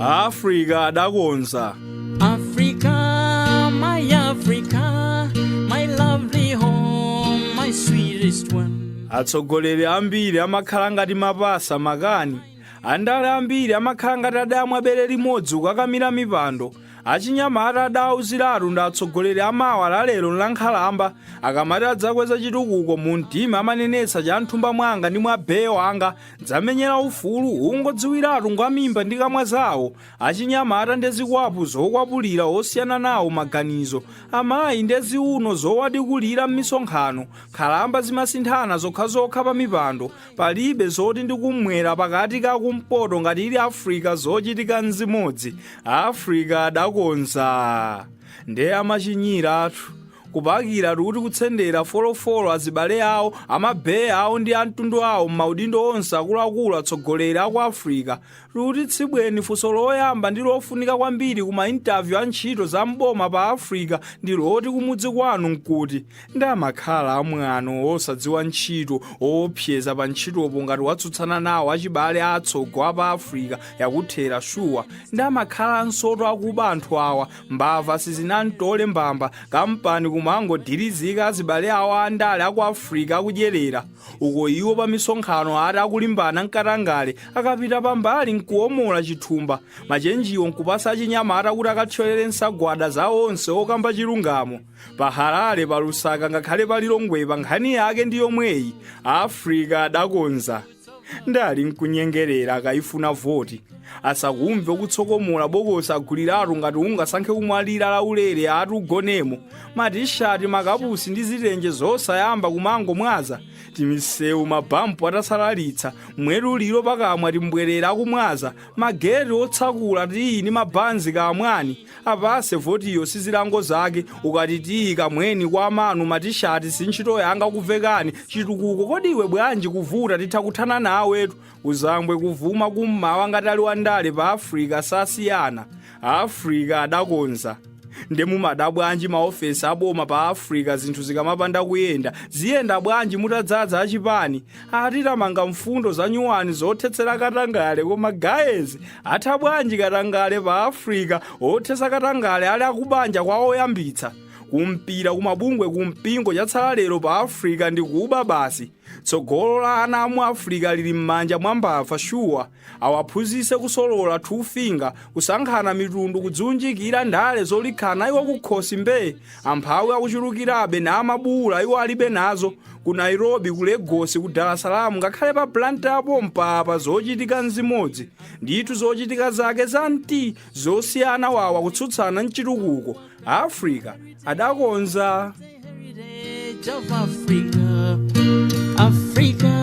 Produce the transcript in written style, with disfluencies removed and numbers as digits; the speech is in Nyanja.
Africa adakonza. Africa, my lovely home, my sweetest one. Atsogoleri ambiri amakhala ngati mapasa makani. Andale ambiri amakhala ngati adamwa bere limodzi kukakamira mipando. Achinyamata adauziratu ndi atsogoleri amawa lalero Nkhalamba akamati adzakweza chitukuko mu mtima amanenetsa cha nthumba mwanga ndi mwa beye wanga dzamenyera ufulu ungodziwiratu ngwa mimba ndi kamwa zawo. Achinyamata ndi zikwapu zokwapulira osiyana nawo maganizo, amayi ndi ziuno zowadikulira m'misonkhano. Nkhalamba zimasinthana zokhazokha pa mipando, palibe zoti ndi kumwera pakati ka kumpoto ngati ili Africa zochitika mzimodzi. Africa adakonza nde amachinyira athu kupakira kuti kutsendera folofolo azibale awo amabeye awo ndi amtundu awo m'maudindo onse akuluakulu atsogoleri aku Africa. Kuti tsibweni funso loyamba ndi lofunika kwambiri kuma interview a ntchito za mboma pa Africa ndi loti kumudzi kwanu nkuti ndamakhala amwano osadziwa ntchito oopseza pa ntchitopo ngati watsutsana nawo achibale atsogo apa Africa yakuthera shuwa. Ndamakhala nsoto akuba anthu awa mbava sizinamtole mbamba kampani kumangodzirizika azibale awo andale aku Africa akudyerera uko iwo pa misonkhano ati akulimbana mkatangale akapita pambali nkuomola chithumba machenjiwo nkupasa achinyamata kuti akathyoere nsagwada za onse okamba chilungamo. Pa Harare pa Lusaka ngakhale pa Lilongwe pa nkhani yake ndi yomweyi. Africa adakonza. Ndali nkunyengerera akayifuna voti asakumve kutsokomola bokosi aguliratu ngati ungasankhe kumwalira laulere ati ugonemo. Matishati makapusi ndi zitenje zosayamba kumango mwaza timisewu mabampu atasalalitsa mweru liro pakamwa timbwerera akumwaza mageti otsakula tiyini mabanzi kamwani apase votiyo sizilango zake ukati tiyi kamweni kwa manu matishati sintchito yanga kuvekani chitukuko kodi iwe bwanji kuvuta tithakuthana nawetu uzambwe kuvuma kummawa ngati ali wandale pa Africa sasiyana. Africa adakonza. Ndemumada bwanji maofesi aboma pa Africa zinthu zikamapanda kuyenda ziyenda bwanji mutadzaza achipani atitamanga mfundo za nyuwani zothetsera katangale koma guys atha bwanji katangale pa Africa othetsa katangale ali akubanja kwa oyambitsa kumpira kumabungwe kumpingo chatsala lero pa Africa ndi kuba basi. Tsogolo la ana amu Africa lili m'manja mwa mbava shuwa awaphunzitse kusolola two finger kusankhana mitundu kudziunjikira ndale zolikhana iwo kukhosi mbe amphawi akuchulukirabe na amabuula iwo alibe nazo ku Nairobi ku Lagos ku Dar es Salaam ngakhale pa plantapo mpapa zochitika mzimodzi ndithu zochitika zake zanti zosiyana wawa kutsutsana mchitukuko. Africa adakonza. Africa